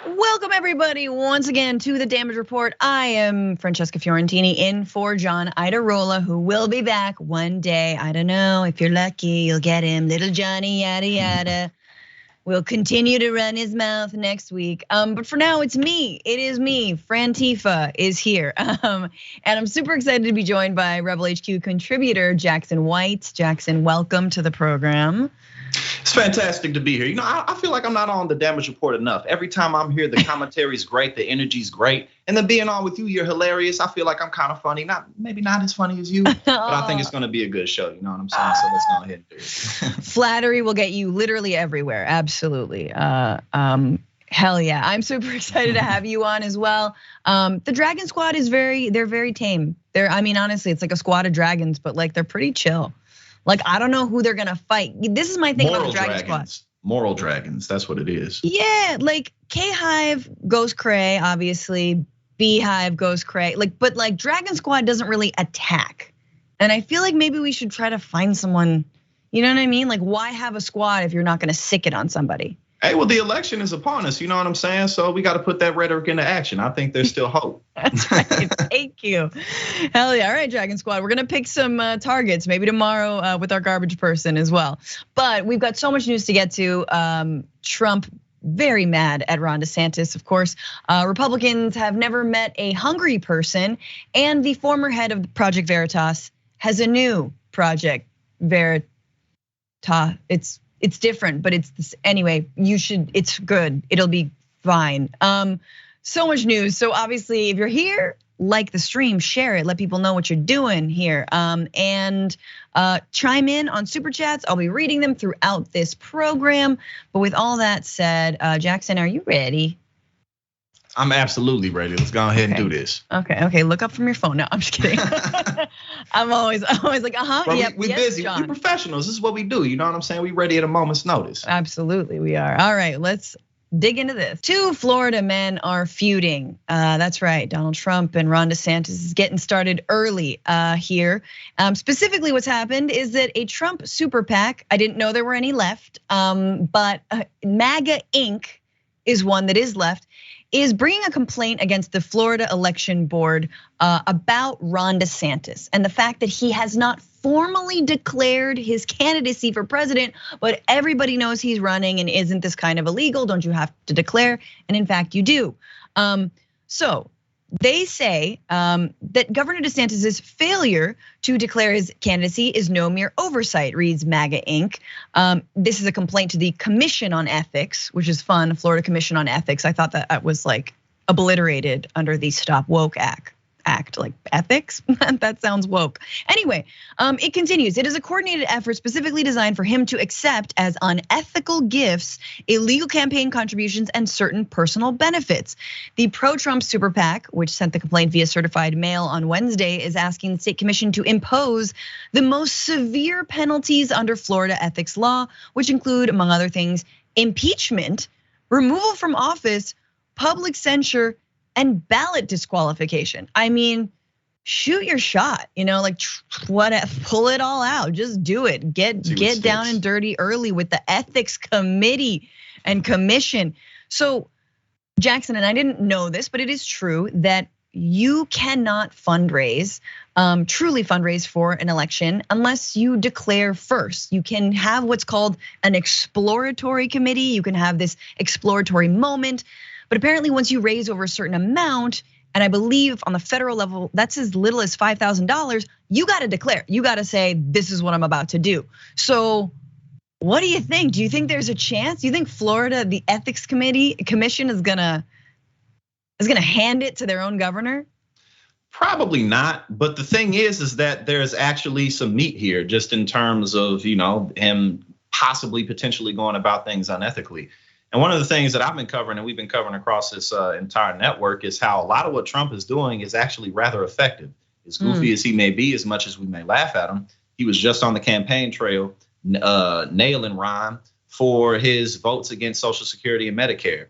Welcome everybody once again to the Damage Report. I am Francesca Fiorentini in for John Idarola, who will be back one day. I don't know, if you're lucky, you'll get him. Little Johnny, yada yada. Will continue to run his mouth next week. But for now, it's me. It is me. Frantifa is here. And I'm super excited to be joined by Rebel HQ contributor Jackson White. Jackson, welcome to the program. It's fantastic to be here. You know, I feel like I'm not on the Damage Report enough. Every time I'm here, the commentary's great, the energy's great. And then being on with you, you're hilarious. I feel like I'm kind of funny. Maybe not as funny as you, but I think it's gonna be a good show. You know what I'm saying? So let's go ahead and do it. Flattery will get you literally everywhere. Absolutely. Hell yeah. I'm super excited to have you on as well. The Dragon Squad is they're very tame. Honestly, it's like a squad of dragons, but like they're pretty chill. Like, I don't know who they're gonna fight. This is my thing about the Dragon Squad. Moral dragons, that's what it is. Yeah, like K-Hive goes cray, obviously. Beehive goes cray. But Dragon Squad doesn't really attack. And I feel like maybe we should try to find someone, you know what I mean? Like, why have a squad if you're not gonna sick it on somebody? Hey, well, the election is upon us, you know what I'm saying? So we got to put that rhetoric into action. I think there's still hope. That's right, thank you. Hell yeah, all right, Dragon Squad. We're gonna pick some targets, maybe tomorrow with our garbage person as well. But we've got so much news to get to. Trump very mad at Ron DeSantis, of course. Republicans have never met a hungry person, and the former head of Project Veritas has a new Project Veritas. It's different, but it's this anyway. It's good. It'll be fine. So much news. So obviously, if you're here, like the stream, share it, let people know what you're doing here, and chime in on super chats. I'll be reading them throughout this program. But with all that said, Jackson, are you ready? I'm absolutely ready. Let's go ahead and do this. Okay. Look up from your phone. No, I'm just kidding. I'm always like, yep. We're busy. We're professionals. This is what we do. You know what I'm saying? We ready at a moment's notice. Absolutely, we are. All right, let's dig into this. Two Florida men are feuding. That's right. Donald Trump and Ron DeSantis is getting started early here. Specifically, what's happened is that a Trump Super PAC. I didn't know there were any left, but MAGA Inc. is one that is left. Is bringing a complaint against the Florida Election Board about Ron DeSantis and the fact that he has not formally declared his candidacy for president, but everybody knows he's running, and isn't this kind of illegal? Don't you have to declare? And in fact, you do. So they say that Governor DeSantis's failure to declare his candidacy is no mere oversight, reads MAGA Inc. This is a complaint to the Commission on Ethics, which is fun, Florida Commission on Ethics. I thought that was like obliterated under the Stop Woke Act, like ethics, that sounds woke. Anyway, it continues. It is a coordinated effort specifically designed for him to accept as unethical gifts, illegal campaign contributions, and certain personal benefits. The Pro-Trump Super PAC, which sent the complaint via certified mail on Wednesday, is asking the state commission to impose the most severe penalties under Florida ethics law, which include, among other things, impeachment, removal from office, public censure, and ballot disqualification. I mean, shoot your shot, like pull it all out, just do it. Get down and dirty early with the ethics committee and commission. So Jackson, and I didn't know this, but it is true that you cannot fundraise, truly fundraise for an election unless you declare first. You can have what's called an exploratory committee. You can have this exploratory moment. But apparently once you raise over a certain amount, and I believe on the federal level, that's as little as $5,000, you gotta declare, you gotta say, this is what I'm about to do. So what do you think? Do you think there's a chance? Do you think Florida, the ethics commission is gonna hand it to their own governor? Probably not, but the thing is that there's actually some meat here, just in terms of him possibly potentially going about things unethically. And one of the things that I've been covering, and we've been covering across this entire network, is how a lot of what Trump is doing is actually rather effective. As goofy as he may be, as much as we may laugh at him, he was just on the campaign trail nailing Ron for his votes against Social Security and Medicare,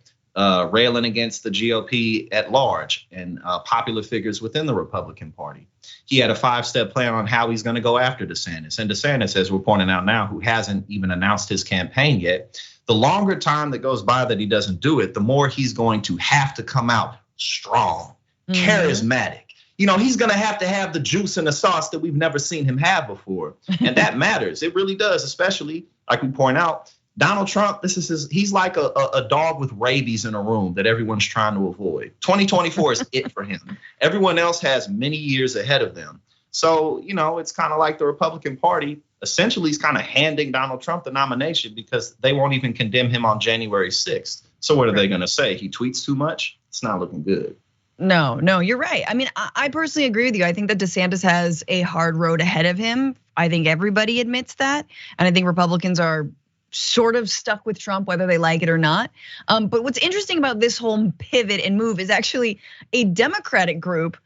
railing against the GOP at large and popular figures within the Republican Party. He had a 5-step plan on how he's going to go after DeSantis. And DeSantis, as we're pointing out now, who hasn't even announced his campaign yet, the longer time that goes by that he doesn't do it, the more he's going to have to come out strong, charismatic. He's gonna have to have the juice and the sauce that we've never seen him have before. And that matters. It really does, especially like we point out, Donald Trump, he's like a dog with rabies in a room that everyone's trying to avoid. 2024 is it for him. Everyone else has many years ahead of them. So, it's kind of like the Republican Party essentially is kind of handing Donald Trump the nomination because they won't even condemn him on January 6th. So what are they gonna say? He tweets too much? It's not looking good. No, you're right. I mean, I personally agree with you. I think that DeSantis has a hard road ahead of him. I think everybody admits that. And I think Republicans are sort of stuck with Trump, whether they like it or not. But what's interesting about this whole pivot and move is actually a Democratic group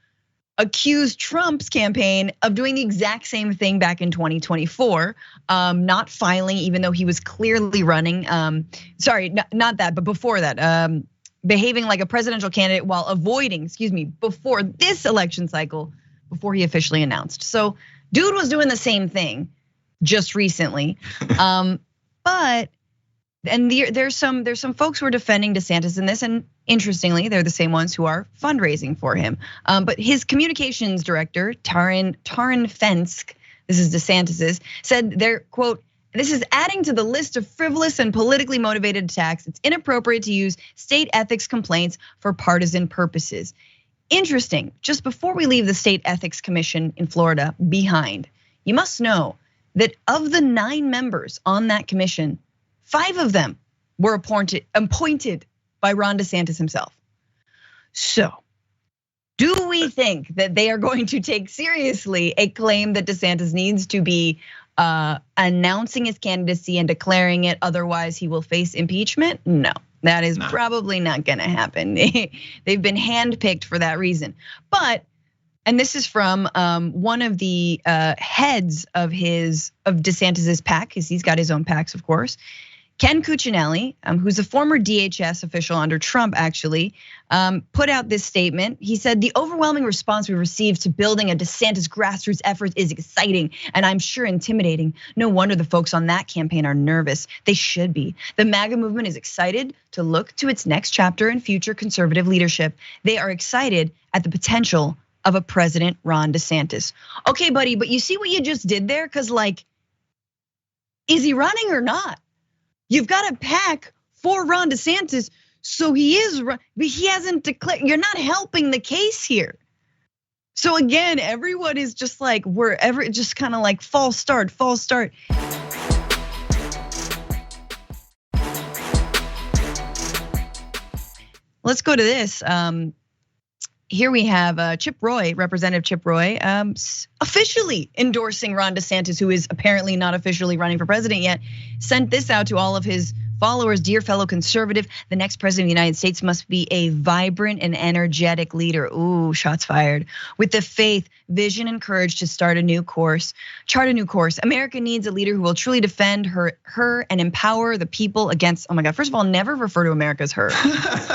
accused Trump's campaign of doing the exact same thing back in 2024, not filing even though he was clearly running. Sorry, not that, but before that, behaving like a presidential candidate while avoiding, before this election cycle, before he officially announced. So dude was doing the same thing just recently. But there's some folks who are defending DeSantis in this, and interestingly, they're the same ones who are fundraising for him. But his communications director, Taran Fensk, this is DeSantis's, said they're, quote, "This is adding to the list of frivolous and politically motivated attacks. It's inappropriate to use state ethics complaints for partisan purposes." Interesting, just before we leave the State Ethics Commission in Florida behind, you must know that of the 9 members on that commission, 5 of them were appointed by Ron DeSantis himself. So, do we think that they are going to take seriously a claim that DeSantis needs to be announcing his candidacy and declaring it, otherwise he will face impeachment? No, that is probably not gonna happen. They've been handpicked for that reason. But, and this is from one of the heads of DeSantis's PAC, because he's got his own PACs, of course. Ken Cuccinelli, who's a former DHS official under Trump, actually, put out this statement. He said, "The overwhelming response we received to building a DeSantis grassroots effort is exciting and I'm sure intimidating. No wonder the folks on that campaign are nervous. They should be. The MAGA movement is excited to look to its next chapter in future conservative leadership. They are excited at the potential of a President Ron DeSantis." Okay, buddy, but you see what you just did there? Because is he running or not? You've got a PAC for Ron DeSantis, so he is, but he hasn't declared. You're not helping the case here. So again, everyone is just just kind of like false start. Let's go to this. Here we have Chip Roy, Representative Chip Roy, officially endorsing Ron DeSantis, who is apparently not officially running for president yet, sent this out to all of his followers. "Dear fellow conservative, the next president of the United States must be a vibrant and energetic leader." Ooh, shots fired. "With the faith, vision, and courage to chart a new course. America needs a leader who will truly defend her and empower the people against," oh my God, first of all, never refer to America as her.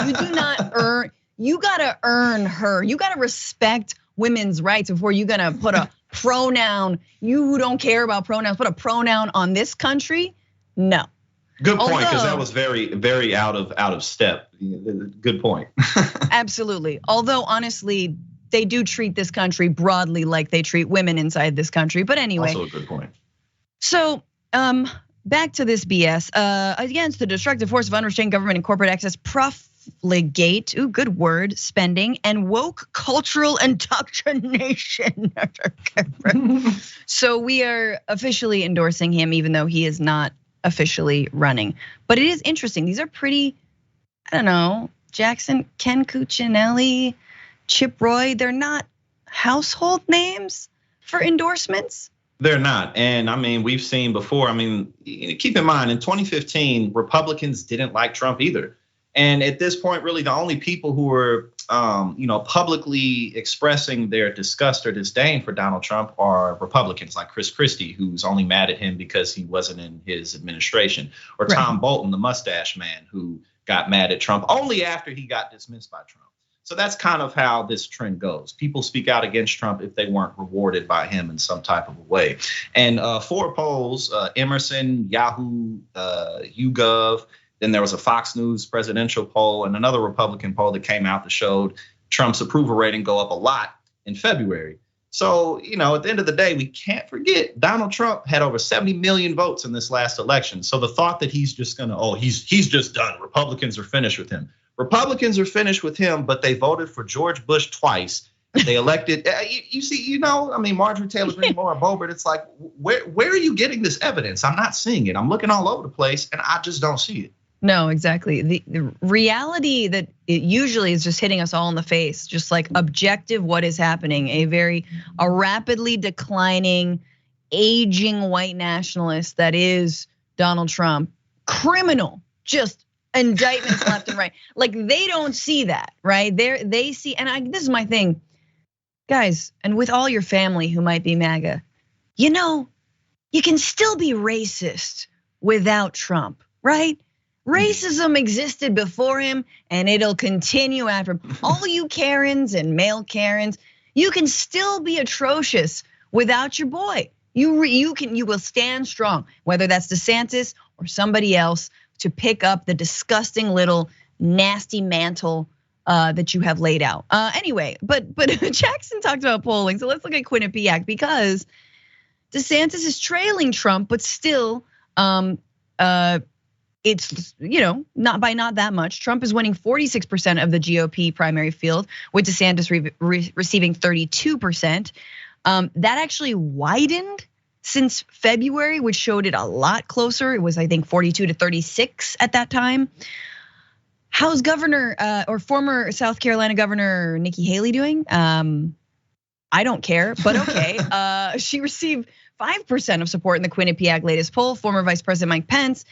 You do not earn. You gotta earn her. You gotta respect women's rights before you're gonna put a pronoun. You who don't care about pronouns, put a pronoun on this country? No. Good point, because that was very, very out of step. Good point. Absolutely. Although honestly, they do treat this country broadly like they treat women inside this country. But anyway. Also a good point. So back to this BS. Against the destructive force of unrestrained government and corporate access, profligate, good word, spending, and woke cultural indoctrination. So we are officially endorsing him, even though he is not officially running. But it is interesting. These are pretty, I don't know, Jackson, Ken Cuccinelli, Chip Roy, they're not household names for endorsements. They're not, and I mean, we've seen before. I mean, keep in mind, in 2015, Republicans didn't like Trump either. And at this point, really, the only people who were, publicly expressing their disgust or disdain for Donald Trump are Republicans, like Chris Christie, who's only mad at him because he wasn't in his administration, or Tom Bolton, the mustache man, who got mad at Trump only after he got dismissed by Trump. So that's kind of how this trend goes. People speak out against Trump if they weren't rewarded by him in some type of a way. And 4 polls, Emerson, Yahoo, YouGov, Then there was a Fox News presidential poll and another Republican poll that came out that showed Trump's approval rating go up a lot in February. So, at the end of the day, we can't forget Donald Trump had over 70 million votes in this last election. So the thought that he's just he's just done. Republicans are finished with him. Republicans are finished with him, but they voted for George Bush twice. They elected, Marjorie Taylor Greene, Laura Boebert. It's like, where are you getting this evidence? I'm not seeing it. I'm looking all over the place and I just don't see it. No, exactly. The reality that it usually is just hitting us all in the face, just like objective what is happening, a rapidly declining, aging white nationalist that is Donald Trump, criminal, just indictments left and right. Like they don't see that, right? They see, and this is my thing, guys, and with all your family who might be MAGA, you can still be racist without Trump, right? Racism existed before him and it'll continue after him. All you Karens and male Karens, you can still be atrocious without your boy. You will stand strong, whether that's DeSantis or somebody else, to pick up the disgusting little nasty mantle that you have laid out. Anyway, but Jackson talked about polling, so let's look at Quinnipiac because DeSantis is trailing Trump, but still, it's not that much. Trump is winning 46% of the GOP primary field, with DeSantis receiving 32%. That actually widened since February, which showed it a lot closer. It was, I think, 42 to 36 at that time. How's former South Carolina Governor Nikki Haley doing? I don't care, but okay. She received 5% of support in the Quinnipiac latest poll. Former Vice President Mike Pence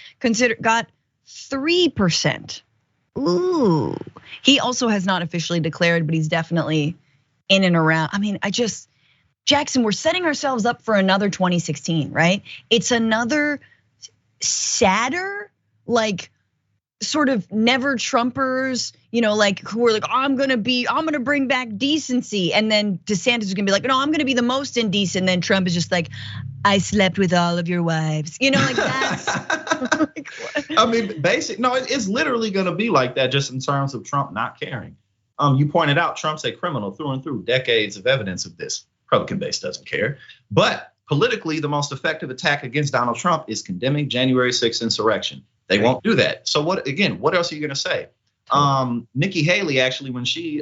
got 3%. Ooh. He also has not officially declared, but he's definitely in and around. Jackson, we're setting ourselves up for another 2016, right? It's another sadder, sort of never Trumpers, who are like, I'm gonna bring back decency. And then DeSantis is gonna be like, no, I'm gonna be the most indecent. And then Trump is just like, I slept with all of your wives. That's. It's literally gonna be like that just in terms of Trump not caring. You pointed out Trump's a criminal through and through, decades of evidence of this. Republican base doesn't care. But politically, the most effective attack against Donald Trump is condemning January 6th insurrection. They won't do that. So what else are you gonna say? Nikki Haley, actually, when she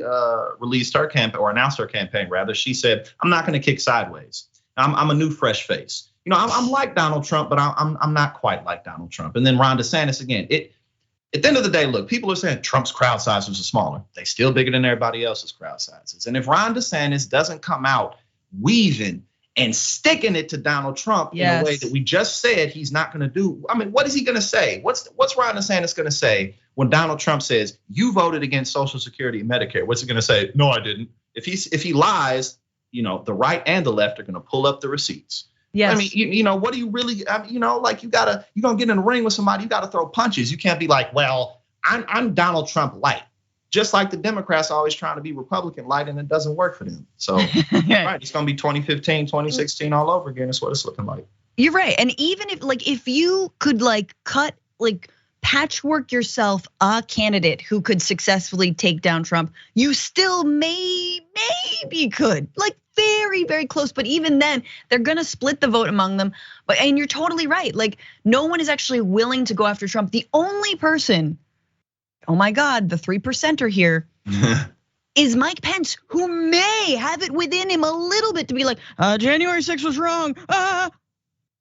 released her campaign or announced her campaign, rather, she said, I'm not gonna kick sideways. I'm a new fresh face. I'm like Donald Trump, but I'm not quite like Donald Trump. And then Ron DeSantis again. At the end of the day, look, people are saying Trump's crowd sizes are smaller. They still bigger than everybody else's crowd sizes. And if Ron DeSantis doesn't come out weaving and sticking it to Donald Trump in a way that we just said he's not going to do. What is he going to say? What's Ron DeSantis going to say when Donald Trump says you voted against Social Security and Medicare? What's he going to say? No, I didn't. If he lies, the right and the left are going to pull up the receipts. Yes. What do you really? You're gonna get in the ring with somebody. You got to throw punches. You can't be like, well, I'm Donald Trump light. Just like the Democrats are always trying to be Republican light, and it doesn't work for them. So, right, it's gonna be 2015, 2016 all over again. That's what it's looking like. You're right, and even if you could patchwork yourself a candidate who could successfully take down Trump, you still maybe could, very, very close. But even then, they're gonna split the vote among them. And you're totally right. No one is actually willing to go after Trump. The only person, oh my God, the 3%er here is Mike Pence, who may have it within him a little bit to be like, January 6th was wrong.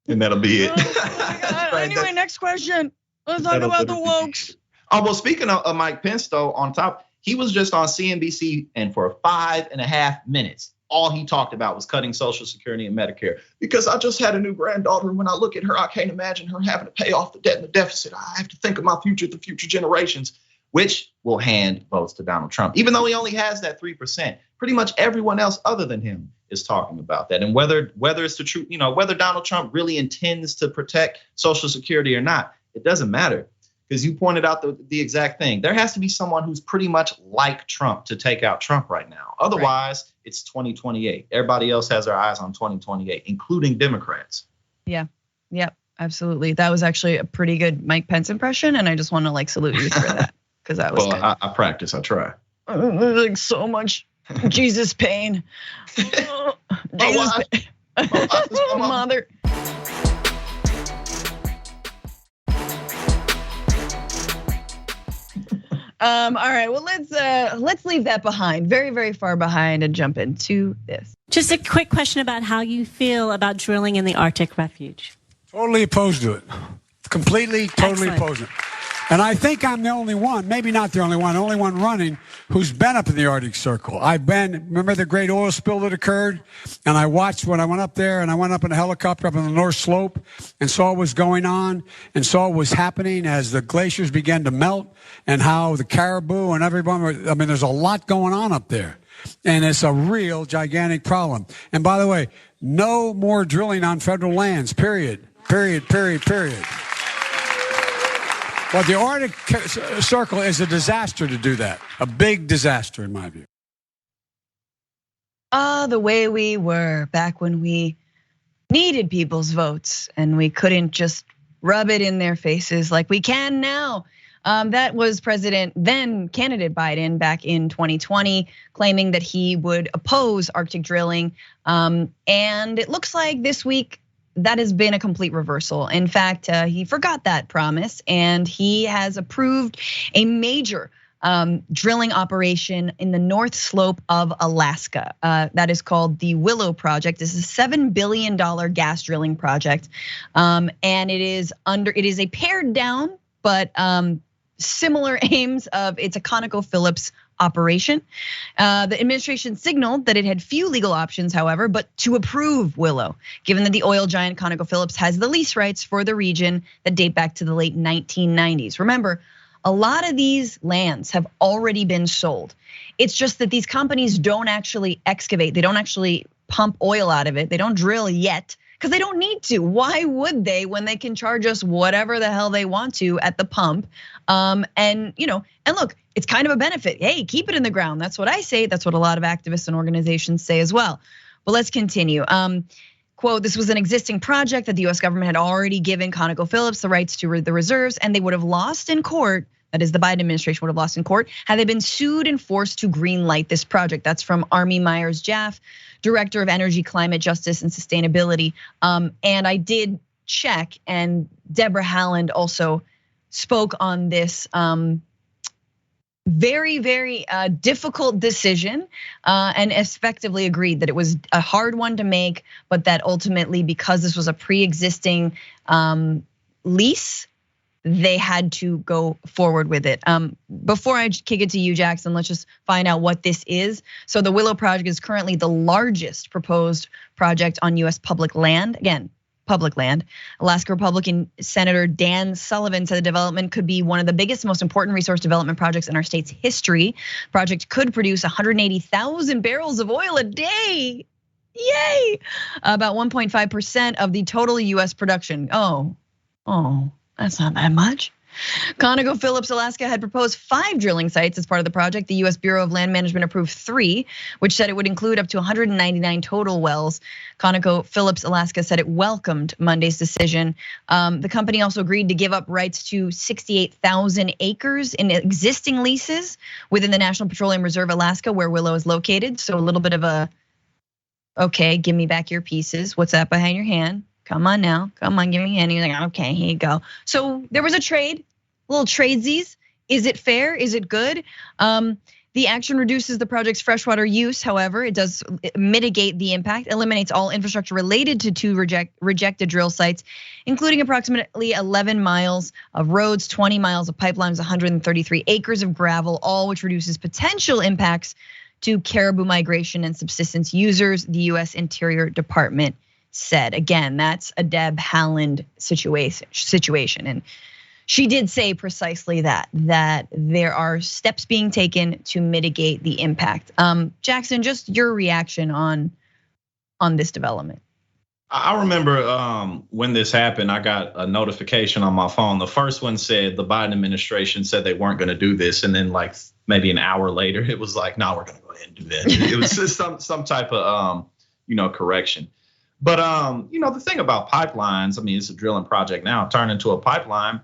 And that'll be it. Right, anyway, next question. Let's talk about the wokes. Oh, well, speaking of Mike Pence, though, on top, he was just on CNBC, and for 5.5 minutes, all he talked about was cutting Social Security and Medicare. Because I just had a new granddaughter, and when I look at her, I can't imagine her having to pay off the debt and the deficit. I have to think of my future, the future generations, which will hand votes to Donald Trump. Even though he only has that 3%, pretty much everyone else other than him is talking about that. And whether it's the truth, whether Donald Trump really intends to protect Social Security or not, it doesn't matter. Because you pointed out the exact thing. There has to be someone who's pretty much like Trump to take out Trump right now. Otherwise, It's 2028. Everybody else has their eyes on 2028, including Democrats. Yeah. Yep. absolutely. That was actually a pretty good Mike Pence impression, and I just want to like salute you for that because that was good. I practice. I try. Like so much Jesus pain. Jesus pain. Mother. All right, well, let's leave that behind, very, very far behind, and jump into this. Just a quick question about how you feel about drilling in the Arctic refuge. Totally opposed to it. Completely, totally opposed to it. And I think I'm the only one, maybe not the only one running, who's been up in the Arctic Circle. Remember the great oil spill that occurred? And I watched when I went up there, and I went up in a helicopter up on the North Slope and saw what was going on and saw what was happening as the glaciers began to melt and how the caribou and everyone, there's a lot going on up there. And it's a real gigantic problem. And by the way, no more drilling on federal lands, period. But the Arctic Circle is a disaster to do that. A big disaster, in my view. The way we were back when we needed people's votes and we couldn't just rub it in their faces like we can now. That was then candidate Biden back in 2020, claiming that he would oppose Arctic drilling. And it looks like this week, that has been a complete reversal. In fact, he forgot that promise and he has approved a major drilling operation in the North Slope of Alaska. That is called the Willow Project. This is a $7 billion gas drilling project. And it is a pared down, but similar aims of it's a ConocoPhillips operation. The administration signaled that it had few legal options, however, but to approve Willow, given that the oil giant ConocoPhillips has the lease rights for the region that date back to the late 1990s. Remember, a lot of these lands have already been sold. It's just that these companies don't actually excavate. They don't actually pump oil out of it. They don't drill yet because they don't need to. Why would they when they can charge us whatever the hell they want to at the pump? And look, it's kind of a benefit. Hey, keep it in the ground. That's what I say. That's what a lot of activists and organizations say as well. But let's continue. Quote, this was an existing project that the US government had already given ConocoPhillips the rights to the reserves, and they would have lost in court. That is, the Biden administration would have lost in court had they been sued and forced to greenlight this project. That's from Army Myers Jaff, Director of Energy, Climate Justice, and Sustainability. And I did check, and Deborah Haaland also spoke on this very, very difficult decision, and effectively agreed that it was a hard one to make, but that ultimately, because this was a pre-existing lease, they had to go forward with it. Before I kick it to you, Jackson, let's just find out what this is. So the Willow Project is currently the largest proposed project on US public land. Again, public land. Alaska Republican Senator Dan Sullivan said the development could be one of the biggest, most important resource development projects in our state's history. Project could produce 180,000 barrels of oil a day. Yay! About 1.5% of the total US production. Oh, that's not that much. ConocoPhillips Alaska had proposed 5 drilling sites as part of the project. The US Bureau of Land Management approved 3, which said it would include up to 199 total wells. ConocoPhillips Alaska said it welcomed Monday's decision. The company also agreed to give up rights to 68,000 acres in existing leases within the National Petroleum Reserve Alaska, where Willow is located. So a little bit of a, okay, give me back your pieces. What's that behind your hand? Come on now, come on, give me a hand. He's like, okay, here you go. So there was a trade, little tradesies. Is it fair? Is it good? The action reduces the project's freshwater use. However, it does mitigate the impact, eliminates all infrastructure related to 2 rejected drill sites, including approximately 11 miles of roads, 20 miles of pipelines, 133 acres of gravel, all which reduces potential impacts to caribou migration and subsistence users, the US Interior Department said. Again, that's a Deb Haaland situation. And she did say precisely that there are steps being taken to mitigate the impact. Jackson, just your reaction on this development. I remember when this happened, I got a notification on my phone. The first one said the Biden administration said they weren't going to do this. And then like maybe an hour later, it was like, no, we're going to go ahead and do that. It was just some type of correction. But the thing about pipelines, I mean, it's a drilling project now, turned into a pipeline.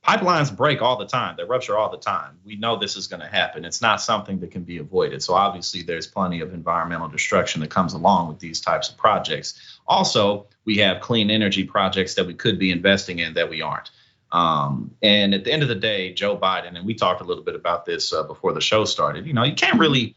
Pipelines break all the time. They rupture all the time. We know this is going to happen. It's not something that can be avoided. So obviously there's plenty of environmental destruction that comes along with these types of projects. Also, we have clean energy projects that we could be investing in that we aren't. And at the end of the day, Joe Biden, and we talked a little bit about this before the show started, you can't really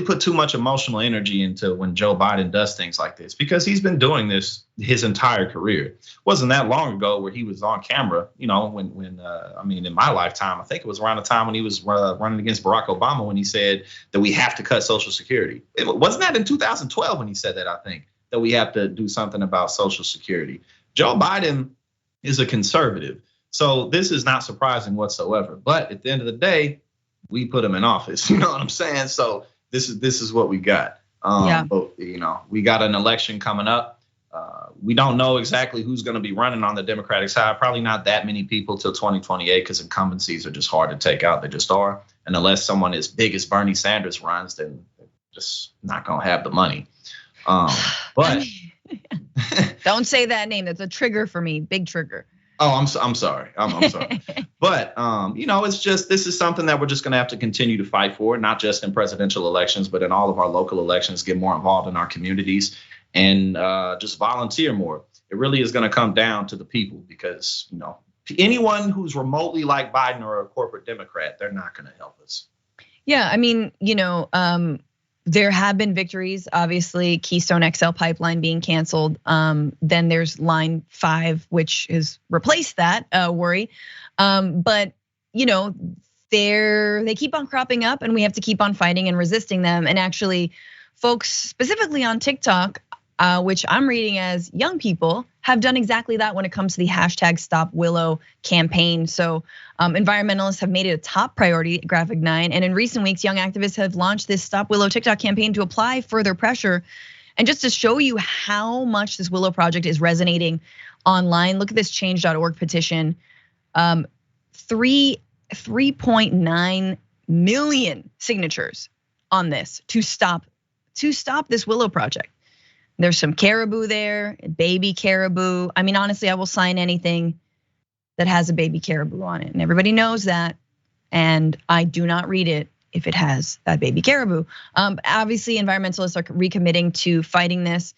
put too much emotional energy into when Joe Biden does things like this, because he's been doing this his entire career. It wasn't that long ago where he was on camera, when in my lifetime, I think it was around the time when he was running against Barack Obama, when he said that we have to cut Social Security. Wasn't that in 2012 when he said that, I think, that we have to do something about Social Security? Joe Biden is a conservative. So this is not surprising whatsoever. But at the end of the day, we put him in office. You know what I'm saying? So this is what we got. But we got an election coming up. We don't know exactly who's going to be running on the Democratic side. Probably not that many people till 2028, because incumbencies are just hard to take out. They just are. And unless someone as big as Bernie Sanders runs, then they're just not going to have the money. But don't say that name. That's a trigger for me. Big trigger. Oh, I'm sorry. I'm sorry. But, it's just, this is something that we're just going to have to continue to fight for, not just in presidential elections, but in all of our local elections, get more involved in our communities and just volunteer more. It really is going to come down to the people, because, anyone who's remotely like Biden or a corporate Democrat, they're not going to help us. Yeah, I mean, there have been victories, obviously, Keystone XL pipeline being canceled. Then there's Line 5, which has replaced that worry. But they keep on cropping up, and we have to keep on fighting and resisting them. And actually, folks specifically on TikTok, which I'm reading as young people, have done exactly that when it comes to the hashtag Stop Willow campaign. So environmentalists have made it a top priority at Graphic 9. And in recent weeks, young activists have launched this Stop Willow TikTok campaign to apply further pressure. And just to show you how much this Willow project is resonating online, look at this change.org petition. 3.9 million signatures on this to stop this Willow project. There's some caribou there, baby caribou. I mean, honestly, I will sign anything that has a baby caribou on it. And everybody knows that. And I do not read it if it has that baby caribou. Obviously, environmentalists are recommitting to fighting this.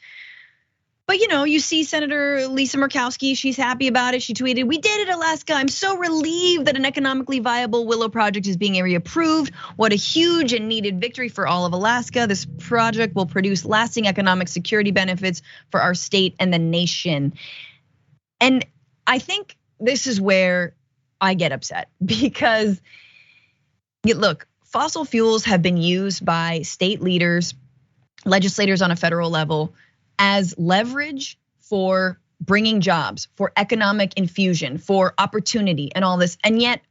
But you see Senator Lisa Murkowski, she's happy about it. She tweeted, "We did it, Alaska. I'm so relieved that an economically viable Willow project is being area approved. What a huge and needed victory for all of Alaska. This project will produce lasting economic security benefits for our state and the nation." And I think this is where I get upset, because look, fossil fuels have been used by state leaders, legislators on a federal level, as leverage for bringing jobs, for economic infusion, for opportunity and all this. And yet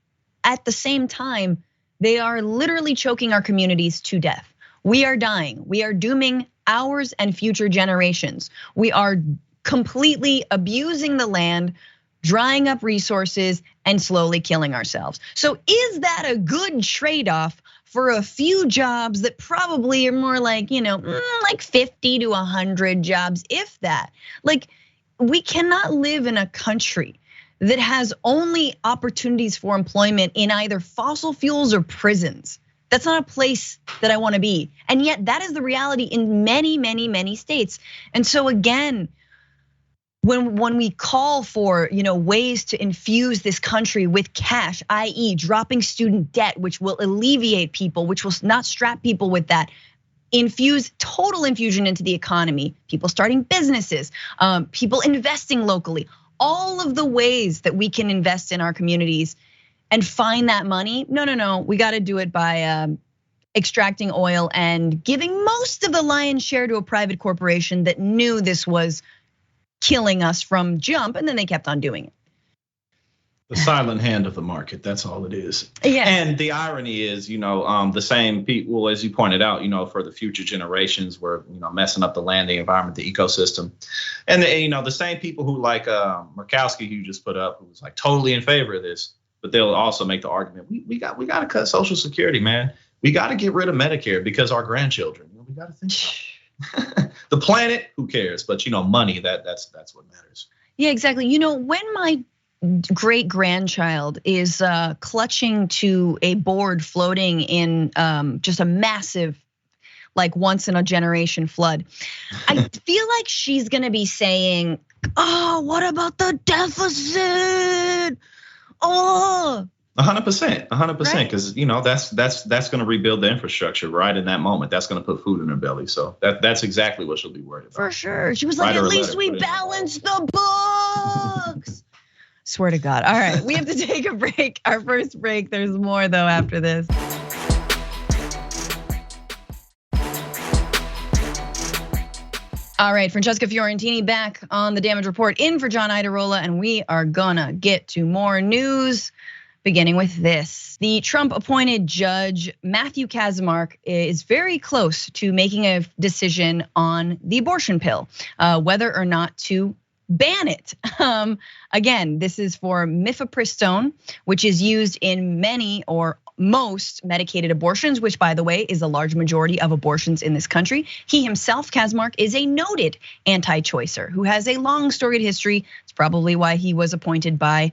at the same time, they are literally choking our communities to death. We are dying. We are dooming ours and future generations. We are completely abusing the land, drying up resources, and slowly killing ourselves. So is that a good trade-off for a few jobs that probably are more like, like 50 to 100 jobs, if that? Like, we cannot live in a country that has only opportunities for employment in either fossil fuels or prisons. That's not a place that I want to be. And yet that is the reality in many, many, many states. And so again, when we call for ways to infuse this country with cash, i.e. dropping student debt, which will alleviate people, which will not strap people with that, infuse total infusion into the economy, people starting businesses, people investing locally, all of the ways that we can invest in our communities and find that money. No, we got to do it by extracting oil and giving most of the lion's share to a private corporation that knew this was killing us from jump, and then they kept on doing it. The silent hand of the market, that's all it is. Yes. And the irony is, the same people, as you pointed out, for the future generations, we're, messing up the land, the environment, the ecosystem. And the same people who like Murkowski, who you just put up, who was like totally in favor of this, but they'll also make the argument, we got to cut Social Security, man. We got to get rid of Medicare because our grandchildren, we got to think about it. The planet, who cares? But money, that's what matters. Yeah, exactly. When my great grandchild is clutching to a board floating in just a massive, like once in a generation flood, I feel like she's gonna be saying, "Oh, what about the deficit? Oh." 100%, because that's going to rebuild the infrastructure right in that moment. That's going to put food in her belly. So that's exactly what she'll be worried about. For sure. She was like, at least we balance the books. Swear to God. All right, we have to take a break. Our first break. There's more though after this. All right, Francesca Fiorentini back on the Damage Report in for John Iadarola, and we are gonna get to more news. Beginning with this, the Trump-appointed judge Matthew Kacsmaryk is very close to making a decision on the abortion pill, whether or not to ban it. Again, this is for mifepristone, which is used in many or most medicated abortions, which, by the way, is a large majority of abortions in this country. He himself, Kacsmaryk, is a noted anti-choicer who has a long storied history. It's probably why he was appointed by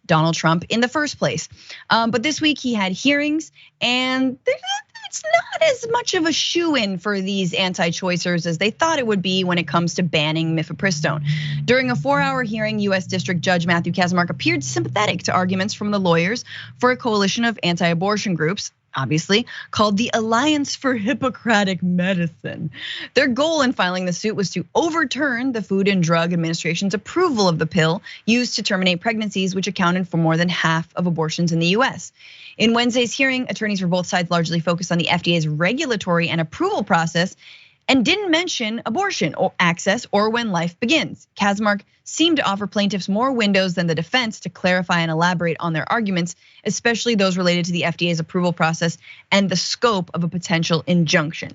Donald Trump in the first place. But this week he had hearings, and it's not as much of a shoo-in for these anti-choicers as they thought it would be when it comes to banning mifepristone. During a 4-hour hearing, US District Judge Matthew Kacsmaryk appeared sympathetic to arguments from the lawyers for a coalition of anti-abortion groups, obviously, called the Alliance for Hippocratic Medicine. Their goal in filing the suit was to overturn the Food and Drug Administration's approval of the pill used to terminate pregnancies, which accounted for more than half of abortions in the US. In Wednesday's hearing, attorneys for both sides largely focused on the FDA's regulatory and approval process and didn't mention abortion or access or when life begins. Kacsmaryk seemed to offer plaintiffs more windows than the defense to clarify and elaborate on their arguments, especially those related to the FDA's approval process and the scope of a potential injunction.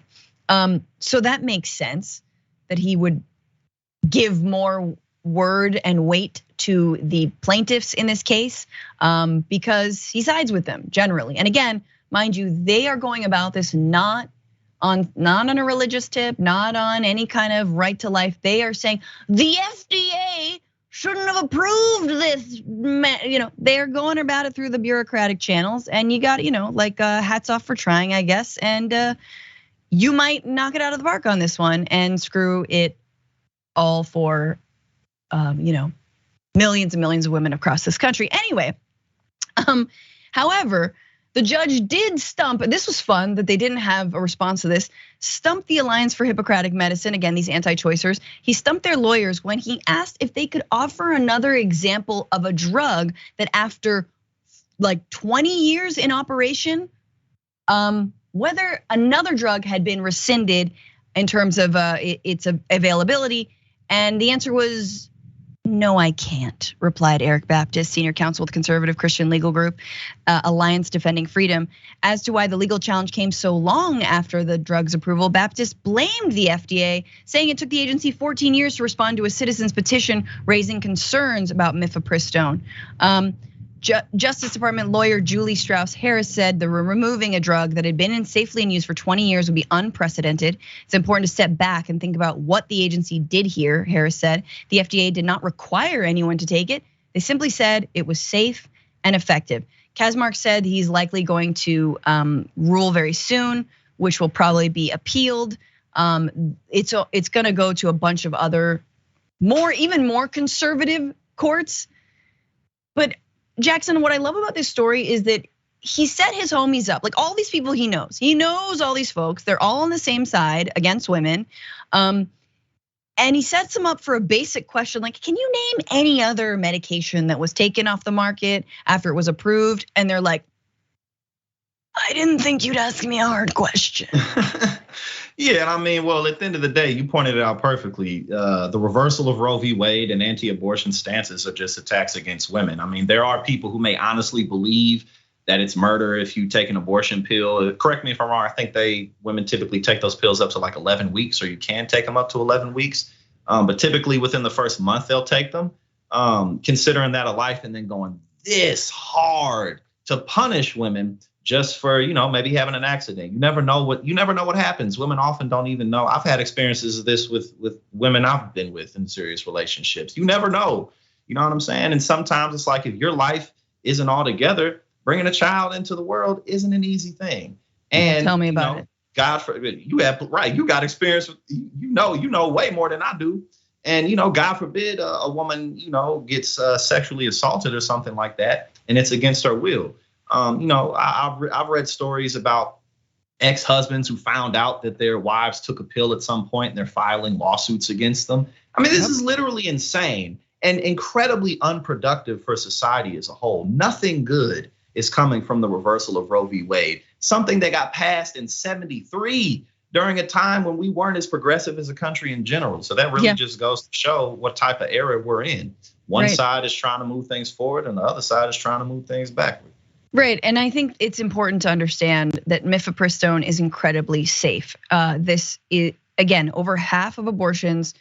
So that makes sense that he would give more word and weight to the plaintiffs in this case, because he sides with them generally. And again, mind you, they are going about this not on a religious tip, not on any kind of right to life. They are saying the FDA shouldn't have approved this. They're going about it through the bureaucratic channels, and you got, hats off for trying, I guess. And you might knock it out of the park on this one and screw it all for, millions and millions of women across this country. Anyway, however, the judge did stump, and this was fun that they didn't have a response to this, stump the Alliance for Hippocratic Medicine, again, these anti-choicers. He stumped their lawyers when he asked if they could offer another example of a drug that after like 20 years in operation, whether another drug had been rescinded in terms of its availability. And the answer was, no, I can't, replied Eric Baptist, senior counsel with conservative Christian legal group Alliance Defending Freedom. As to why the legal challenge came so long after the drug's approval, Baptist blamed the FDA, saying it took the agency 14 years to respond to a citizen's petition raising concerns about mifepristone. Justice Department lawyer Julie Strauss Harris said the removing a drug that had been safely in use for 20 years would be unprecedented. It's important to step back and think about what the agency did here, Harris said. The FDA did not require anyone to take it. They simply said it was safe and effective. Kacsmaryk said he's likely going to rule very soon, which will probably be appealed. It's gonna go to a bunch of other even more conservative courts. But Jackson, what I love about this story is that he set his homies up, like all these people he knows. He knows all these folks, they're all on the same side against women. And he sets them up for a basic question like, can you name any other medication that was taken off the market after it was approved? And they're like, I didn't think you'd ask me a hard question. Yeah, I mean, well, at the end of the day, you pointed it out perfectly. The reversal of Roe v. Wade and anti-abortion stances are just attacks against women. I mean, there are people who may honestly believe that it's murder if you take an abortion pill. Correct me if I'm wrong. I think women typically take those pills up to like 11 weeks, or you can take them up to 11 weeks. But typically within the first month, they'll take them. Considering that a life and then going this hard to punish women just for, maybe having an accident. You never know what happens. Women often don't even know. I've had experiences of this with women I've been with in serious relationships. You never know. You know what I'm saying? And sometimes it's like, if your life isn't all together, bringing a child into the world isn't an easy thing. And tell me about it. God forbid, you got experience with, you know way more than I do. And, God forbid a woman, gets sexually assaulted or something like that, and it's against her will. I've read stories about ex-husbands who found out that their wives took a pill at some point and they're filing lawsuits against them. I mean, this is literally insane and incredibly unproductive for society as a whole. Nothing good is coming from the reversal of Roe v. Wade, something that got passed in '73 during a time when we weren't as progressive as a country in general. So that really just goes to show what type of era we're in. One side is trying to move things forward and the other side is trying to move things backward. Right, and I think it's important to understand that mifepristone is incredibly safe. This is, again, over half of abortions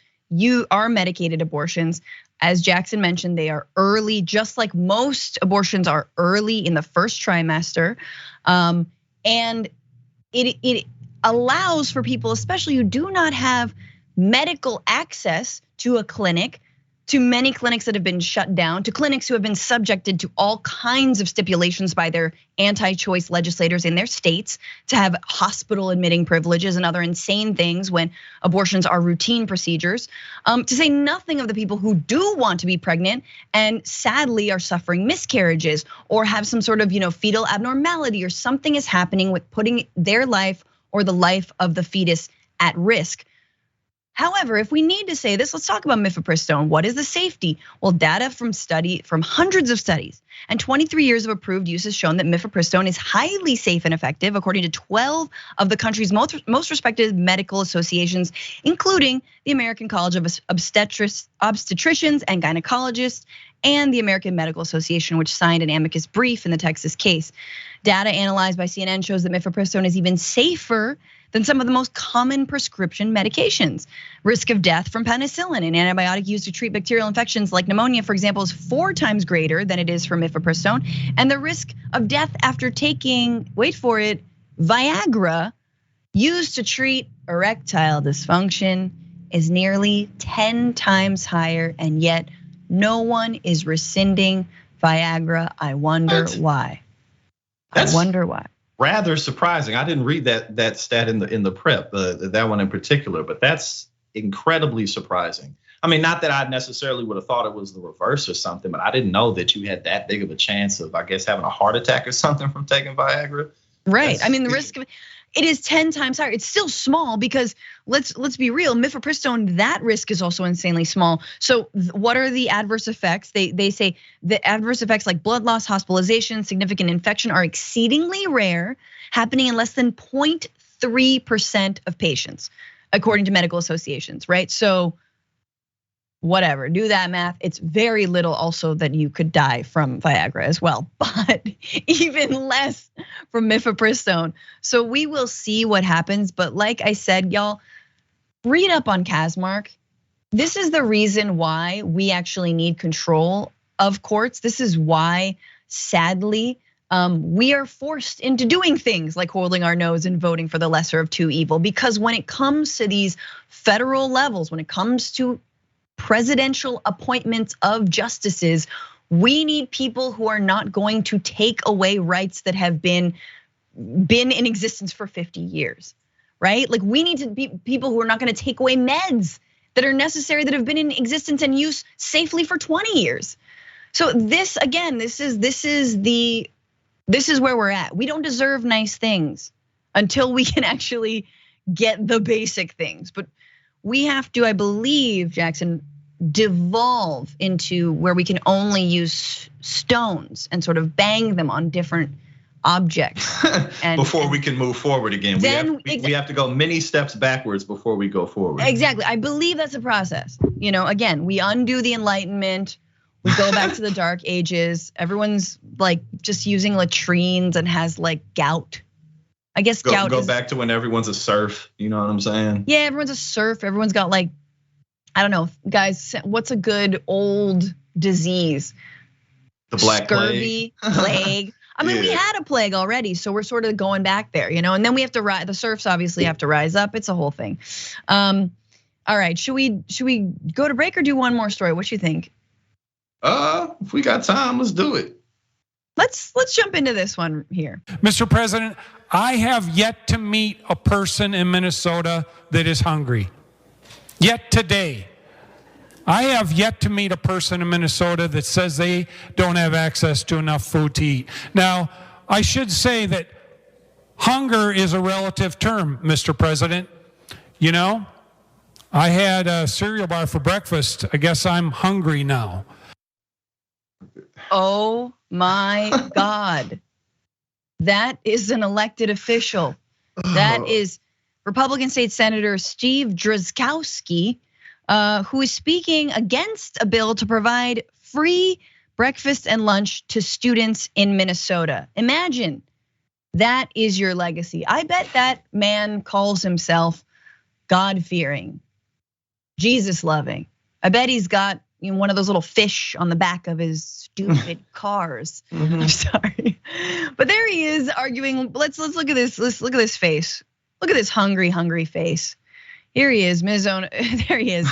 are medicated abortions. As Jackson mentioned, they are early, just like most abortions are early in the first trimester. And it allows for people, especially who do not have medical access to a clinic, to many clinics that have been shut down, to clinics who have been subjected to all kinds of stipulations by their anti-choice legislators in their states, to have hospital admitting privileges and other insane things when abortions are routine procedures. To say nothing of the people who do want to be pregnant and sadly are suffering miscarriages or have some sort of fetal abnormality or something is happening with putting their life or the life of the fetus at risk. However, if we need to say this, let's talk about mifepristone. What is the safety? Well, data from hundreds of studies and 23 years of approved use has shown that mifepristone is highly safe and effective, according to 12 of the country's most respected medical associations, including the American College of Obstetricians and Gynecologists and the American Medical Association, which signed an amicus brief in the Texas case. Data analyzed by CNN shows that mifepristone is even safer than some of the most common prescription medications. Risk of death from penicillin, an antibiotic used to treat bacterial infections like pneumonia, for example, is 4 times greater than it is for mifepristone. And the risk of death after taking, wait for it, Viagra, used to treat erectile dysfunction, is nearly 10 times higher, and yet no one is rescinding Viagra. I wonder why. I wonder why. Rather surprising. I didn't read that stat in the prep, that one in particular, but that's incredibly surprising. I mean, not that I necessarily would have thought it was the reverse or something, but I didn't know that you had that big of a chance of, I guess, having a heart attack or something from taking Viagra. Right. I mean, the risk of it is 10 times higher. It's still small because let's be real, mifepristone, that risk is also insanely small. So what are the adverse effects? They say the adverse effects like blood loss, hospitalization, significant infection are exceedingly rare, happening in less than 0.3% of patients, according to medical associations, right? So whatever, do that math. It's very little also that you could die from Viagra as well, but even less from mifepristone. So we will see what happens. But like I said, y'all, read up on Kazmark. This is the reason why we actually need control of courts. This is why, sadly, we are forced into doing things like holding our nose and voting for the lesser of two evil. Because when it comes to these federal levels, when it comes to presidential appointments of justices, we need people who are not going to take away rights that have been in existence for 50 years, right? Like we need to be people who are not going to take away meds that are necessary, that have been in existence and use safely for 20 years. So this, again, this is where we're at. We don't deserve nice things until we can actually get the basic things. But we have to, I believe, Jackson, devolve into where we can only use stones and sort of bang them on different objects. Before we can move forward again. We have to go many steps backwards before we go forward. Exactly, I believe that's a process. Again, we undo the Enlightenment, we go back to the Dark Ages. Everyone's like just using latrines and has like gout. I guess gout go back to when everyone's a serf, you know what I'm saying? Yeah, everyone's a serf. Everyone's got like, I don't know, guys, what's a good old disease? The Black Scurvy, plague. I mean, we had a plague already, so we're sort of going back there, and then we have to rise. The serfs obviously have to rise up. It's a whole thing. All right, should we go to break or do one more story? What do you think? If we got time, let's do it. Let's jump into this one here. Mr. President, I have yet to meet a person in Minnesota that is hungry. Yet today. I have yet to meet a person in Minnesota that says they don't have access to enough food to eat. Now, I should say that hunger is a relative term, Mr. President. I had a cereal bar for breakfast. I guess I'm hungry now. Oh my God. That is an elected official. That is Republican State Senator Steve Drazkowski, who is speaking against a bill to provide free breakfast and lunch to students in Minnesota. Imagine that is your legacy. I bet that man calls himself God-fearing, Jesus-loving. I bet he's got one of those little fish on the back of his stupid cars. I'm sorry, but there he is arguing. Let's look at this. Let's look at this face. Look at this hungry face. Here he is, Mizona. There he is.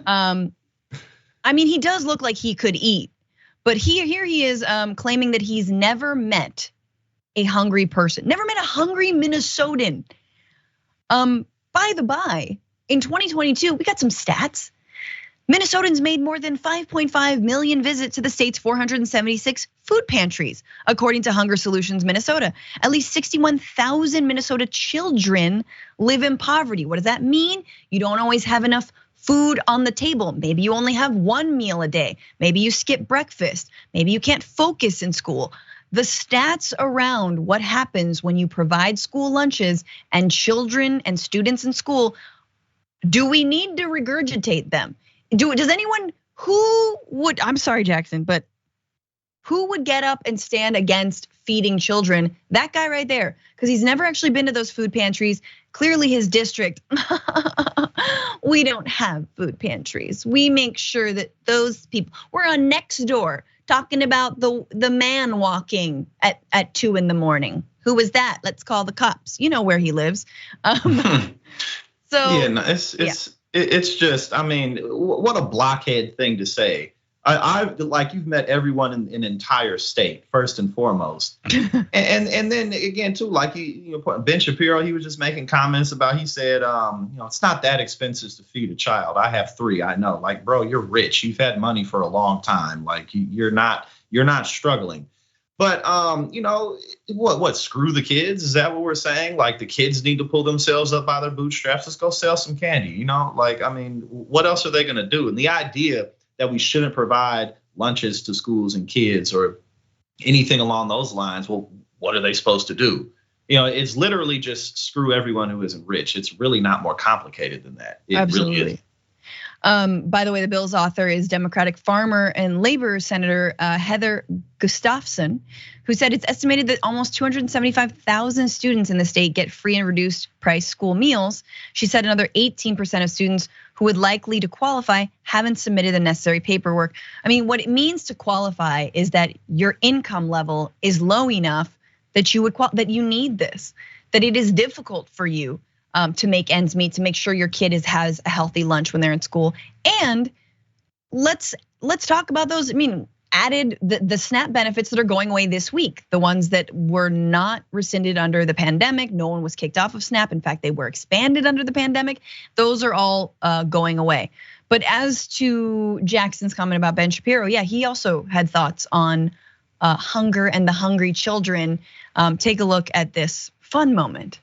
I mean, he does look like he could eat, but here he is claiming that he's never met a hungry person, never met a hungry Minnesotan. By the by, in 2022, we got some stats. Minnesotans made more than 5.5 million visits to the state's 476 food pantries, according to Hunger Solutions Minnesota. At least 61,000 Minnesota children live in poverty. What does that mean? You don't always have enough food on the table. Maybe you only have one meal a day. Maybe you skip breakfast. Maybe you can't focus in school. The stats around what happens when you provide school lunches and children and students in school, do we need to regurgitate them? Does anyone who would, I'm sorry, Jackson, but who would get up and stand against feeding children? That guy right there, because he's never actually been to those food pantries. Clearly his district, we don't have food pantries. We make sure that those people, we're on next door talking about the man walking at 2 a.m. Who was that? Let's call the cops. You know where he lives. So yeah, no, it's just, I mean, what a blockhead thing to say. I like, you've met everyone in an entire state, first and foremost. and then again, too, like Ben Shapiro, he was just making comments about, he said, it's not that expensive to feed a child. I have 3, I know. Like, bro, you're rich. You've had money for a long time. Like, you're not struggling. But what? Screw the kids? Is that what we're saying? Like, the kids need to pull themselves up by their bootstraps. Let's go sell some candy. Like, I mean, what else are they going to do? And the idea that we shouldn't provide lunches to schools and kids or anything along those lines. Well, what are they supposed to do? It's literally just screw everyone who isn't rich. It's really not more complicated than that. It Absolutely. Really is. By the way, the bill's author is Democratic farmer and labor Senator Heather Gustafson, who said it's estimated that almost 275,000 students in the state get free and reduced price school meals. She said another 18% of students who would likely to qualify haven't submitted the necessary paperwork. I mean, what it means to qualify is that your income level is low enough that you need this, that it is difficult for you to make ends meet, to make sure your kid has a healthy lunch when they're in school. And let's talk about those. I mean, added the SNAP benefits that are going away this week, the ones that were not rescinded under the pandemic. No one was kicked off of SNAP. In fact, they were expanded under the pandemic. Those are all going away. But as to Jackson's comment about Ben Shapiro, yeah, he also had thoughts on hunger and the hungry children. Take a look at this fun moment.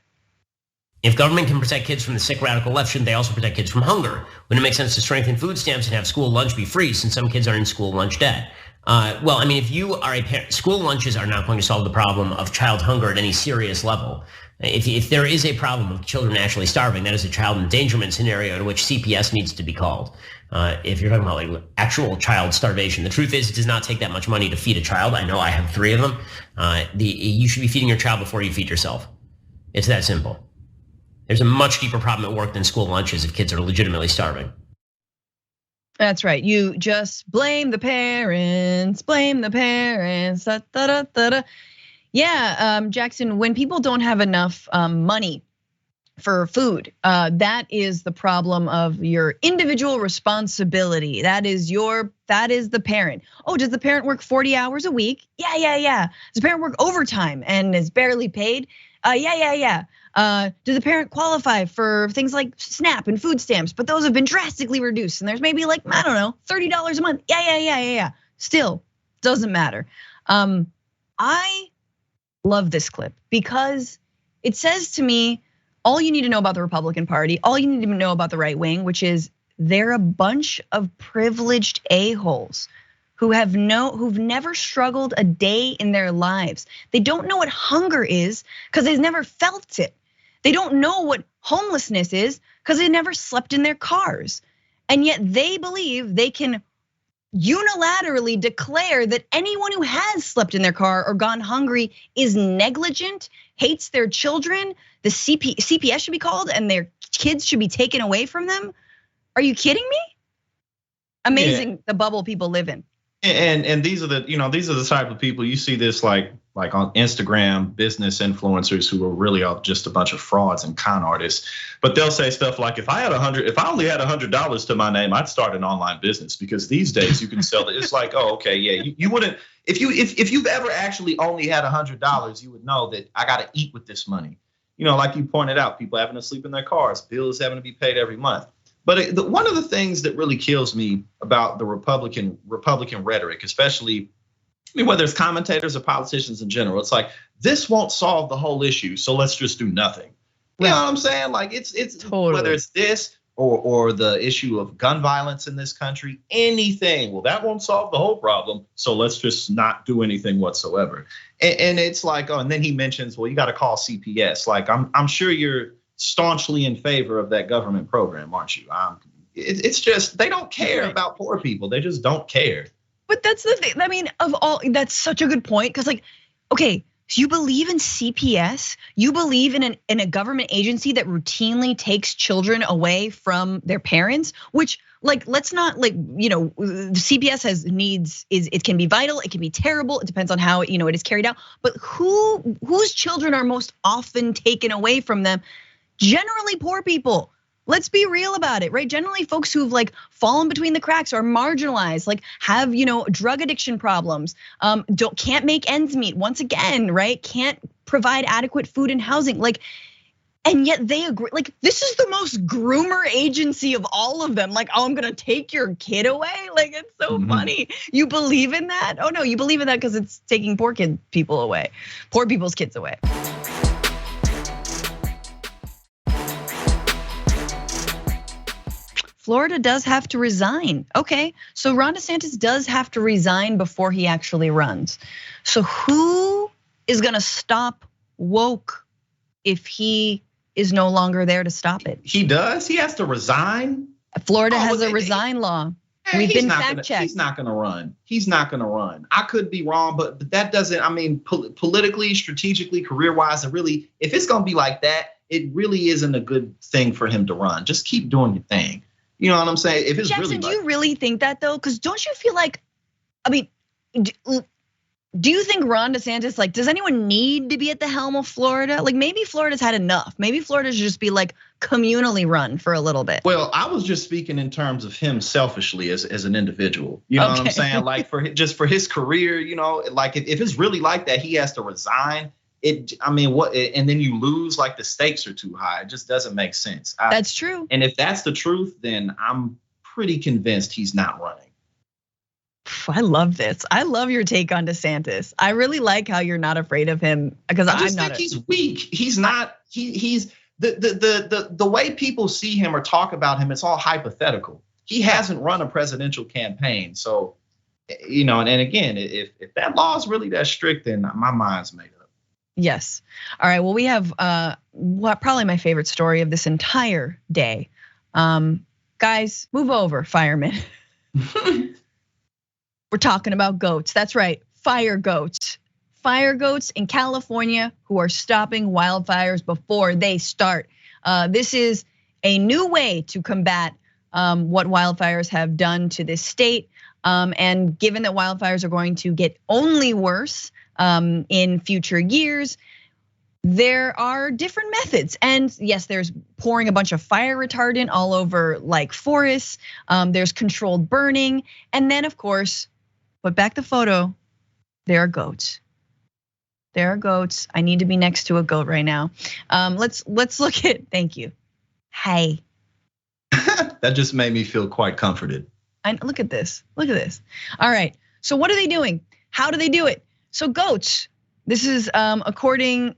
If government can protect kids from the sick radical left, shouldn't they also protect kids from hunger? Wouldn't it make sense to strengthen food stamps and have school lunch be free, since some kids are in school lunch debt? Well, I mean, if you are a parent, school lunches are not going to solve the problem of child hunger at any serious level. If there is a problem of children actually starving, that is a child endangerment scenario in which CPS needs to be called. If you're talking about like actual child starvation, the truth is it does not take that much money to feed a child. I know I have 3 of them. You should be feeding your child before you feed yourself. It's that simple. There's a much deeper problem at work than school lunches if kids are legitimately starving. That's right. You just blame the parents, blame the parents. Da, da, da, da, da. Yeah, Jackson, when people don't have enough money for food, that is the problem of your individual responsibility. That is the parent. Oh, does the parent work 40 hours a week? Yeah. Does the parent work overtime and is barely paid? Yeah. Does the parent qualify for things like SNAP and food stamps? But those have been drastically reduced, and there's maybe like, I don't know, $30 a month. Yeah. Still, doesn't matter. I love this clip because it says to me all you need to know about the Republican Party, all you need to know about the right wing, which is they're a bunch of privileged a-holes who've never struggled a day in their lives. They don't know what hunger is because they've never felt it. They don't know what homelessness is because they never slept in their cars. And yet they believe they can unilaterally declare that anyone who has slept in their car or gone hungry is negligent, hates their children, the CPS should be called, and their kids should be taken away from them. Are you kidding me? Amazing, the bubble people live in. And these are the type of people you see this like on Instagram, business influencers who are really all just a bunch of frauds and con artists. But they'll say stuff like, if I only had $100 to my name, I'd start an online business, because these days you can sell it. It's like, oh, okay, yeah, you wouldn't, if you've ever actually only had $100, you would know that I got to eat with this money. Like you pointed out, people having to sleep in their cars, bills having to be paid every month. But one of the things that really kills me about the Republican rhetoric, especially whether it's commentators or politicians in general, it's like, this won't solve the whole issue, so let's just do nothing. You know what I'm saying? Like it's totally. Whether it's this or the issue of gun violence in this country, anything. Well, that won't solve the whole problem, so let's just not do anything whatsoever. And it's like, oh, and then he mentions, well, you got to call CPS. Like I'm sure you're staunchly in favor of that government program, aren't you? It's just, they don't care about poor people. They just don't care. But that's the thing. I mean, that's such a good point. Because like, okay, so you believe in CPS, you believe in a government agency that routinely takes children away from their parents, which like, let's not like, the CPS has needs, it can be vital, it can be terrible, it depends on how it is carried out. But whose children are most often taken away from them? Generally poor people. Let's be real about it, right? Generally folks who've like fallen between the cracks, are marginalized, like have, drug addiction problems, can't make ends meet once again, right? Can't provide adequate food and housing. Like, and yet they agree, like this is the most groomer agency of all of them. Like, oh, I'm gonna take your kid away. Like, it's so funny. You believe in that? Oh no, you believe in that because it's taking poor people's kids away. Florida does have to resign. Okay, so Ron DeSantis does have to resign before he actually runs. So who is gonna stop woke if he is no longer there to stop it? He does? He has to resign? Florida has a resign law. We've been fact-checked. He's not gonna run. He's not gonna run. I could be wrong, but that doesn't, I mean, politically, strategically, career-wise, if it's gonna be like that, it really isn't a good thing for him to run. Just keep doing your thing. You know what I'm saying? If it's Jackson, really do you really think that though? Because don't you feel like, I mean, do you think Ron DeSantis, like, does anyone need to be at the helm of Florida? Like maybe Florida's had enough. Maybe Florida should just be like communally run for a little bit. Well, I was just speaking in terms of him selfishly as an individual. You know what I'm saying? Like for his career, like if it's really like that, he has to resign. And then you lose, like the stakes are too high. It just doesn't make sense. That's true. And if that's the truth, then I'm pretty convinced he's not running. I love this. I love your take on DeSantis. I really like how you're not afraid of him because I think he's weak. He's not. He's the way people see him or talk about him. It's all hypothetical. He hasn't run a presidential campaign, so And again, if that law is really that strict, then my mind's made up. Yes. All right. Well, we have probably my favorite story of this entire day. Guys, move over, firemen. We're talking about goats. That's right, fire goats. Fire goats in California who are stopping wildfires before they start. This is a new way to combat what wildfires have done to this state. And given that wildfires are going to get only worse, in future years. There are different methods, and yes, there's pouring a bunch of fire retardant all over like forests. There's controlled burning, and then of course, put back the photo. There are goats. There are goats. I need to be next to a goat right now. Let's look at. Thank you. Hey. That just made me feel quite comforted. And look at this. Look at this. All right. So what are they doing? How do they do it? So goats. This is according.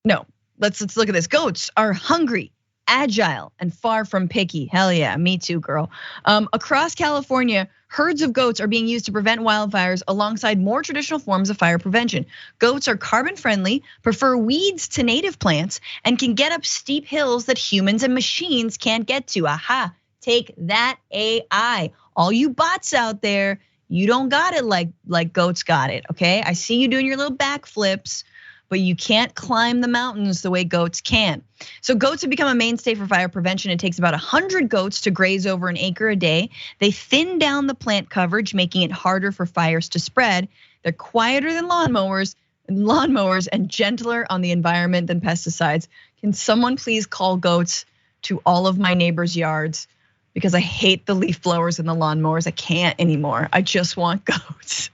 No, let's look at this. Goats are hungry, agile, and far from picky. Hell yeah, me too, girl. Across California, herds of goats are being used to prevent wildfires alongside more traditional forms of fire prevention. Goats are carbon friendly, prefer weeds to native plants, and can get up steep hills that humans and machines can't get to. Aha, take that AI. All you bots out there, you don't got it like goats got it, okay? I see you doing your little backflips, but you can't climb the mountains the way goats can. So goats have become a mainstay for fire prevention. It takes about 100 goats to graze over an acre a day. They thin down the plant coverage, making it harder for fires to spread. They're quieter than lawnmowers and gentler on the environment than pesticides. Can someone please call goats to all of my neighbors' yards? Because I hate the leaf blowers and the lawnmowers. I can't anymore. I just want goats.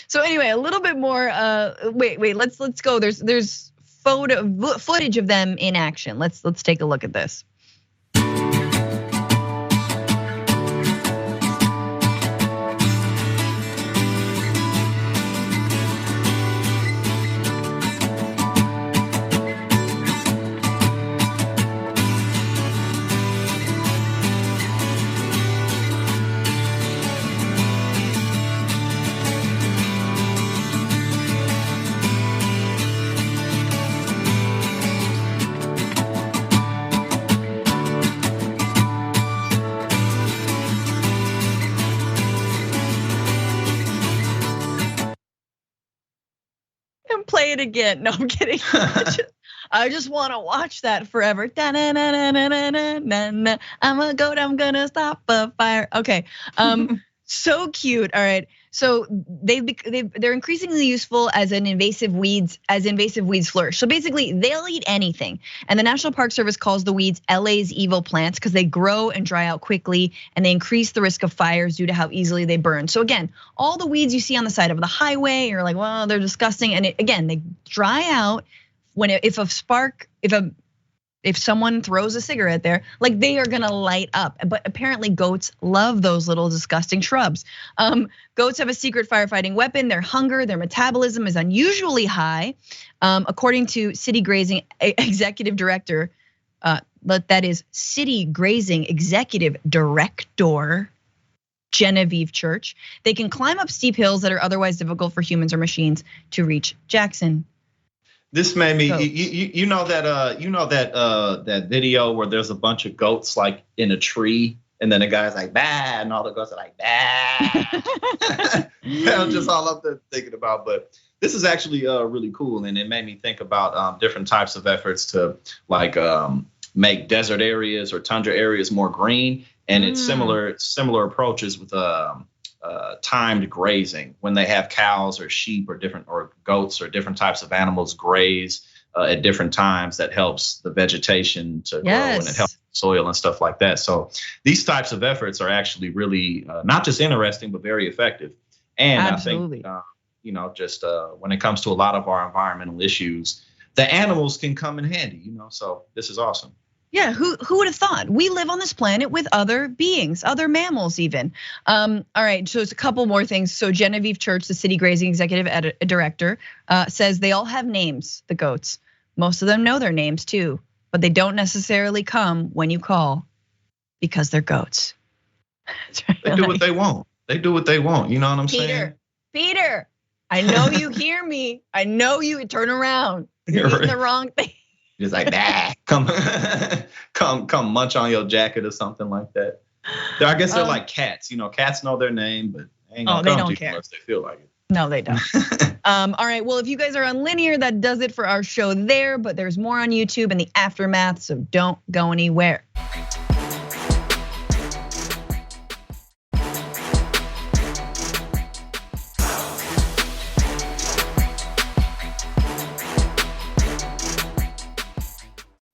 So anyway, a little bit more. Wait. Let's go. There's footage of them in action. Let's take a look at this. Play it again. No, I'm kidding. I just want to watch that forever. I'm a goat. I'm gonna stop a fire. Okay. So cute. All right. So they're increasingly useful as invasive weeds flourish. So basically, they'll eat anything. And the National Park Service calls the weeds LA's evil plants because they grow and dry out quickly, and they increase the risk of fires due to how easily they burn. So again, all the weeds you see on the side of the highway, you're like, well, they're disgusting. And again, they dry out when if someone throws a cigarette there, like they are gonna light up. But apparently goats love those little disgusting shrubs. Goats have a secret firefighting weapon. Their hunger, their metabolism is unusually high. According to City Grazing Executive Director, that is City Grazing Executive Director, Genevieve Church. They can climb up steep hills that are otherwise difficult for humans or machines to reach. Jackson. This made me, you know that video where there's a bunch of goats like in a tree, and then the guy's like, bah, and all the goats are like, bah. I'm just all up there thinking about, but this is actually really cool, and it made me think about different types of efforts to like make desert areas or tundra areas more green, and it's similar approaches with timed grazing, when they have cows or sheep or goats or different types of animals graze at different times. That helps the vegetation to grow, and it helps the soil and stuff like that. So these types of efforts are actually really not just interesting, but very effective. And absolutely. I think just when it comes to a lot of our environmental issues, the animals can come in handy. So this is awesome. Yeah, who would have thought? We live on this planet with other beings, other mammals even. All right, so it's a couple more things. So Genevieve Church, the City Grazing Executive Director, says they all have names, the goats. Most of them know their names too, but they don't necessarily come when you call because they're goats. They do what they want. They do what they want, you know what I'm saying? Peter, I know you hear me. I know you turn around. You're eating the wrong thing. Just like, bah, come munch on your jacket or something like that. I guess they're like cats. Cats know their name, but they ain't gonna come to you unless they feel like it. No, they don't. All right, well, if you guys are on linear, that does it for our show there, but there's more on YouTube and the aftermath, so don't go anywhere.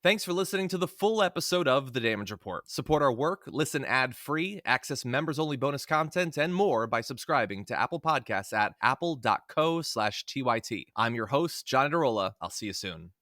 Thanks for listening to the full episode of The Damage Report. Support our work, listen ad-free, access members-only bonus content, and more by subscribing to Apple Podcasts at apple.co/TYT. I'm your host, John Adarola. I'll see you soon.